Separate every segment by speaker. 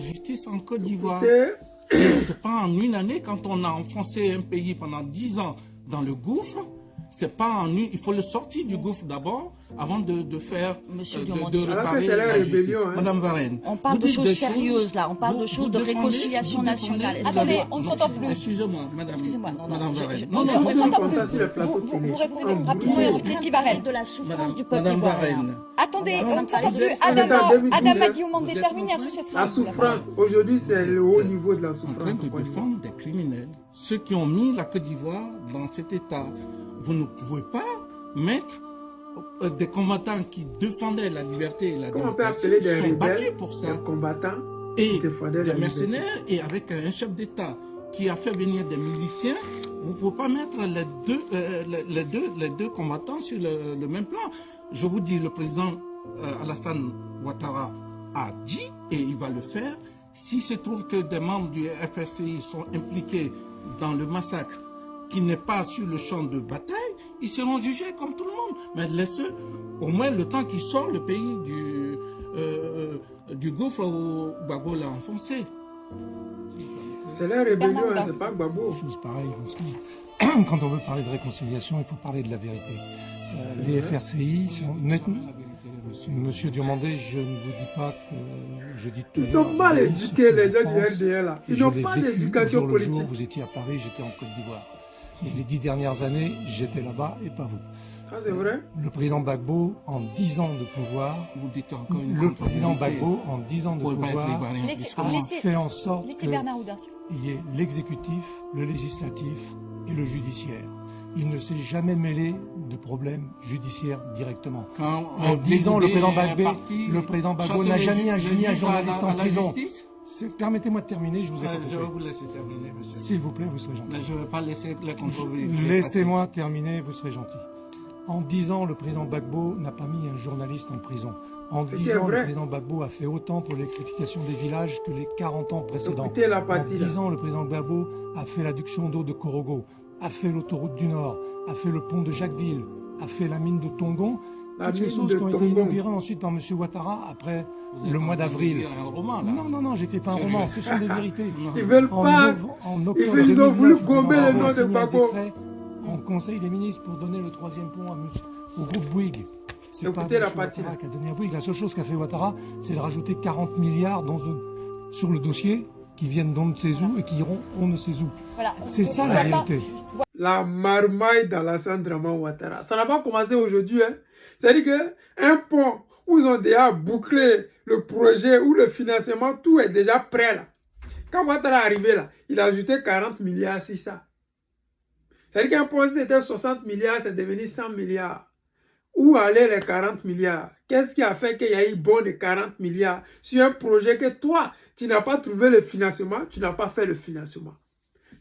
Speaker 1: justice en Côte d'Ivoire. C'est pas en une année, quand on a enfoncé un pays pendant 10 ans dans le gouffre, c'est pas en une... Il faut le sortir du gouffre d'abord, avant de faire... de réparer la justice.
Speaker 2: Hein.
Speaker 1: Madame Varenne.
Speaker 3: On parle de choses sérieuses, là. On parle de choses de réconciliation nationale.
Speaker 4: Attendez, on ne s'entend plus.
Speaker 1: Excusez-moi, madame.
Speaker 3: Excusez-moi,
Speaker 1: Madame Varenne.
Speaker 4: On ne s'entend plus.
Speaker 2: Vous
Speaker 4: répondez rapidement, Jessie Varenne.
Speaker 3: De la souffrance du peuple
Speaker 1: Madame
Speaker 3: ivoirien.
Speaker 1: Varenne.
Speaker 4: Attendez, on ne s'entend plus.
Speaker 2: Adam
Speaker 4: Adam a dit au monde déterminé, association.
Speaker 2: La souffrance, aujourd'hui, c'est le haut niveau de la
Speaker 1: En train
Speaker 2: souffrance.
Speaker 1: de défendre des criminels. Ceux qui ont mis la Côte d'Ivoire dans cet état. Vous ne pouvez pas mettre des combattants qui défendaient la liberté et la
Speaker 2: Comment on peut
Speaker 1: démocratie,
Speaker 2: appeler des
Speaker 1: sont battus
Speaker 2: rebelles,
Speaker 1: pour ça.
Speaker 2: des combattants
Speaker 1: Et
Speaker 2: qui défendaient
Speaker 1: des
Speaker 2: la
Speaker 1: mercenaires,
Speaker 2: liberté.
Speaker 1: et avec un chef d'État qui a fait venir des miliciens, vous ne pouvez pas mettre les deux combattants sur le même plan. Je vous dis, le président Alassane Ouattara a dit, et il va le faire, s'il se trouve que des membres du FSCI sont impliqués dans le massacre qui n'est pas sur le champ de bataille, ils seront jugés comme tout le monde. Mais laissez au moins le temps qu'il sort le pays du gouffre où Gbagbo l'a enfoncé.
Speaker 2: C'est la rébellion, hein, c'est pas Gbagbo.
Speaker 5: Chose pareille, parce que quand on veut parler de réconciliation, il faut parler de la vérité. Les FRCI sont nettement... Monsieur Diomandé, je ne vous dis pas que je dis tout.
Speaker 2: Ils sont mal éduqués, les gens du RDR là. Ils n'ont pas d'éducation politique.
Speaker 5: Vous étiez à Paris, j'étais en Côte d'Ivoire. Et les 10 dernières années, j'étais là-bas et pas vous.
Speaker 2: Ah, c'est vrai?
Speaker 5: Le président Gbagbo, en 10 ans de pouvoir,
Speaker 1: Vous dites encore une
Speaker 5: le président Gbagbo, en 10 ans de
Speaker 1: Pour pas être
Speaker 5: pouvoir,
Speaker 1: ivoirien,
Speaker 4: Laissez-
Speaker 1: puisque-
Speaker 4: laissez-
Speaker 5: fait en sorte
Speaker 4: Laissez
Speaker 5: qu'il
Speaker 4: Bernard Oudin.
Speaker 5: y ait l'exécutif, le législatif et le judiciaire. Il ne s'est jamais mêlé de problèmes judiciaires directement.
Speaker 1: Quand
Speaker 5: En 10 ans, le président Gbagbo n'a
Speaker 1: chasser
Speaker 5: jamais mis un journaliste en
Speaker 1: à la
Speaker 5: prison.
Speaker 1: justice.
Speaker 5: Permettez-moi de terminer, je vous ai
Speaker 1: Ouais, je vais
Speaker 5: coupé.
Speaker 1: vous laisser terminer, monsieur.
Speaker 5: S'il vous plaît, vous serez gentil.
Speaker 1: Mais je ne vais pas laisser les contrôler.
Speaker 5: Laissez-moi terminer, vous serez gentil. En 10 ans, le président Gbagbo n'a pas mis un journaliste en prison. En 10 ans,
Speaker 2: vrai.
Speaker 5: le président Gbagbo a fait autant pour l'électrification des villages que les 40 ans précédents.
Speaker 2: Écoutez la
Speaker 5: En
Speaker 2: partie, là.
Speaker 5: 10 ans, le président Gbagbo a fait l'adduction d'eau de Korogo, a fait l'autoroute du Nord, a fait le pont de Jacquesville, a fait la mine de Tongon.
Speaker 2: La
Speaker 5: Toutes ces
Speaker 2: mine
Speaker 5: choses
Speaker 2: de
Speaker 5: qui ont été
Speaker 2: Tongon.
Speaker 5: inaugurées ensuite par M. Ouattara après le mois d'avril.
Speaker 1: Un roman, là.
Speaker 5: Non, non, non, j'écris pas un
Speaker 1: Sérieux.
Speaker 5: roman, ce sont des vérités.
Speaker 2: Ils veulent pas.
Speaker 5: En octobre
Speaker 2: Ils ont voulu
Speaker 5: 2009,
Speaker 2: gommer le nom de
Speaker 5: signé un
Speaker 2: Gbagbo.
Speaker 5: décret en Conseil des ministres pour donner le 3e pont au groupe Bouygues. C'est pas
Speaker 2: Écoutez la
Speaker 5: M.
Speaker 2: partie,
Speaker 5: Ouattara
Speaker 2: là.
Speaker 5: qui a donné à Bouygues. La seule chose qu'a fait Ouattara, c'est de rajouter 40 milliards sur le dossier qui viennent d'on ne sait où et qui iront on ne sait où.
Speaker 4: Voilà.
Speaker 5: C'est ça la réalité.
Speaker 2: La marmaille d'Alassane Draman Ouattara. Ça n'a pas commencé aujourd'hui. Hein. C'est-à-dire qu'un pont où ils ont déjà bouclé le projet ou le financement, tout est déjà prêt là. Quand Ouattara est arrivé là, il a ajouté 40 milliards sur ça. C'est-à-dire qu'un pont, si c'était 60 milliards, c'est devenu 100 milliards. Où allaient les 40 milliards? Qu'est-ce qui a fait qu'il y a eu bon de 40 milliards sur un projet que toi, tu n'as pas trouvé le financement, tu n'as pas fait le financement?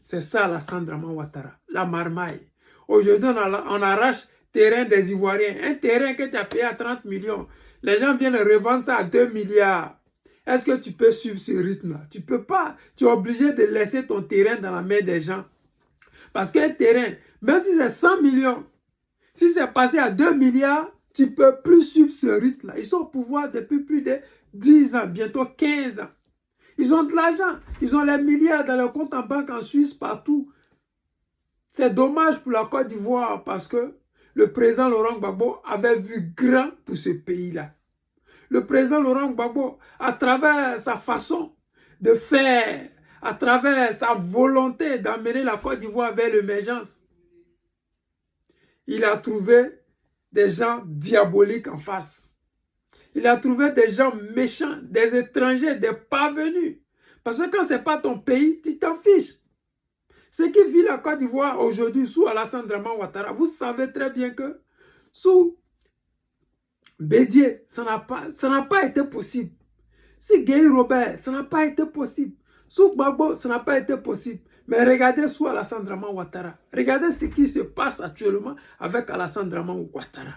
Speaker 2: C'est ça Alassane Draman Ouattara, la marmaille. Aujourd'hui, on arrache terrain des Ivoiriens, un terrain que tu as payé à 30 millions. Les gens viennent revendre ça à 2 milliards. Est-ce que tu peux suivre ce rythme-là? Tu ne peux pas. Tu es obligé de laisser ton terrain dans la main des gens. Parce qu'un terrain, même si c'est 100 millions, si c'est passé à 2 milliards, tu ne peux plus suivre ce rythme-là. Ils sont au pouvoir depuis plus de 10 ans, bientôt 15 ans. Ils ont de l'argent. Ils ont les milliards dans leur compte en banque en Suisse, partout. C'est dommage pour la Côte d'Ivoire parce que le président Laurent Gbagbo avait vu grand pour ce pays-là. Le président Laurent Gbagbo, à travers sa façon de faire, à travers sa volonté d'amener la Côte d'Ivoire vers l'émergence, il a trouvé des gens diaboliques en face. Il a trouvé des gens méchants, des étrangers, des parvenus. Parce que quand ce n'est pas ton pays, tu t'en fiches. Ce qui vit la Côte d'Ivoire aujourd'hui sous Alassane Draman Ouattara, vous savez très bien que sous Bédié, ça n'a pas été possible. Si Guy Robert, ça n'a pas été possible. Sous Gbagbo, ça n'a pas été possible. Mais regardez sous Alassane Draman Ouattara. Regardez ce qui se passe actuellement avec Alassane Draman Ouattara.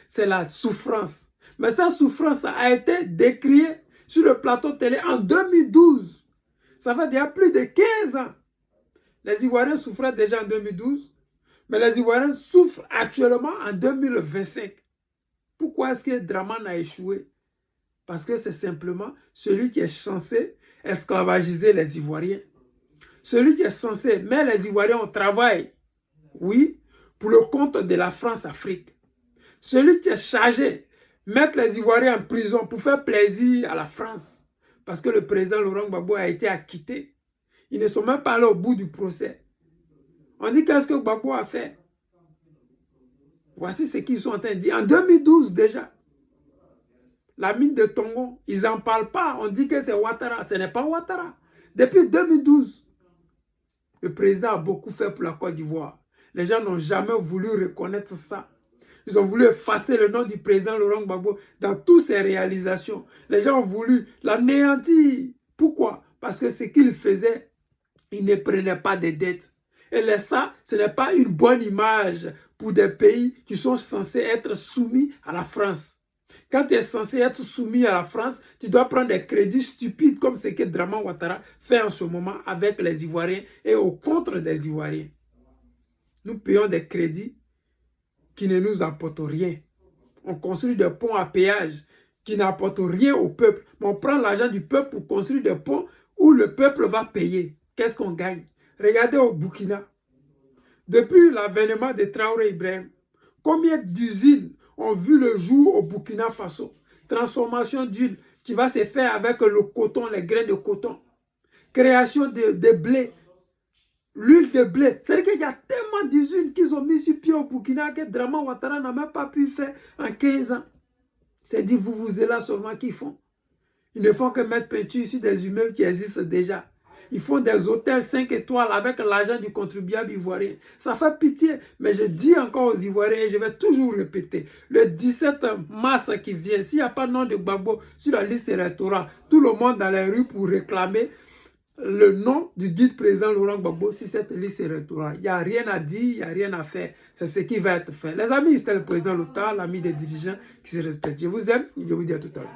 Speaker 2: C'est la souffrance. Mais cette souffrance a été décriée sur le plateau télé en 2012. Ça fait déjà plus de 15 ans. Les Ivoiriens souffraient déjà en 2012, mais les Ivoiriens souffrent actuellement en 2025. Pourquoi est-ce que Draman a échoué? Parce que c'est simplement celui qui est censé esclavagiser les Ivoiriens. Celui qui est censé mettre les Ivoiriens au travail, oui, pour le compte de la France-Afrique. Celui qui est chargé de mettre les Ivoiriens en prison pour faire plaisir à la France. Parce que le président Laurent Gbagbo a été acquitté. Ils ne sont même pas allés au bout du procès. On dit qu'est-ce que Gbagbo a fait? Voici ce qu'ils sont en train de dire. En 2012 déjà, la mine de Tongo, ils n'en parlent pas. On dit que c'est Ouattara. Ce n'est pas Ouattara. Depuis 2012, le président a beaucoup fait pour la Côte d'Ivoire. Les gens n'ont jamais voulu reconnaître ça. Ils ont voulu effacer le nom du président Laurent Gbagbo dans toutes ses réalisations. Les gens ont voulu l'anéantir. Pourquoi? Parce que ce qu'il faisait, il ne prenait pas de dettes. Et ça, ce n'est pas une bonne image pour des pays qui sont censés être soumis à la France. Quand tu es censé être soumis à la France, tu dois prendre des crédits stupides comme ce que Draman Ouattara fait en ce moment avec les Ivoiriens et au contre des Ivoiriens. Nous payons des crédits qui ne nous apportent rien. On construit des ponts à péage qui n'apportent rien au peuple. Mais on prend l'argent du peuple pour construire des ponts où le peuple va payer. Qu'est-ce qu'on gagne? Regardez au Burkina. Depuis l'avènement de Traoré Ibrahim, combien d'usines ont vu le jour au Burkina Faso? Transformation d'huile qui va se faire avec le coton, les grains de coton. Création de blé. L'huile de blé. C'est-à-dire qu'il y a tellement d'usines qu'ils ont mis sur pied au Burkina que Draman Ouattara n'a même pas pu faire en 15 ans. C'est dit, vous êtes là seulement qu'ils font. Ils ne font que mettre peinture sur des immeubles qui existent déjà. Ils font des hôtels 5 étoiles avec l'argent du contribuable ivoirien. Ça fait pitié. Mais je dis encore aux Ivoiriens, et je vais toujours répéter, le 17 mars qui vient, s'il n'y a pas de nom de Gbagbo sur la liste électorale, tout le monde dans les rues pour réclamer le nom du guide président Laurent Gbagbo sur cette liste électorale. Il n'y a rien à dire, il n'y a rien à faire. C'est ce qui va être fait. Les amis, c'était le président Lota, l'ami des dirigeants qui se respectent. Je vous aime et je vous dis à tout à l'heure.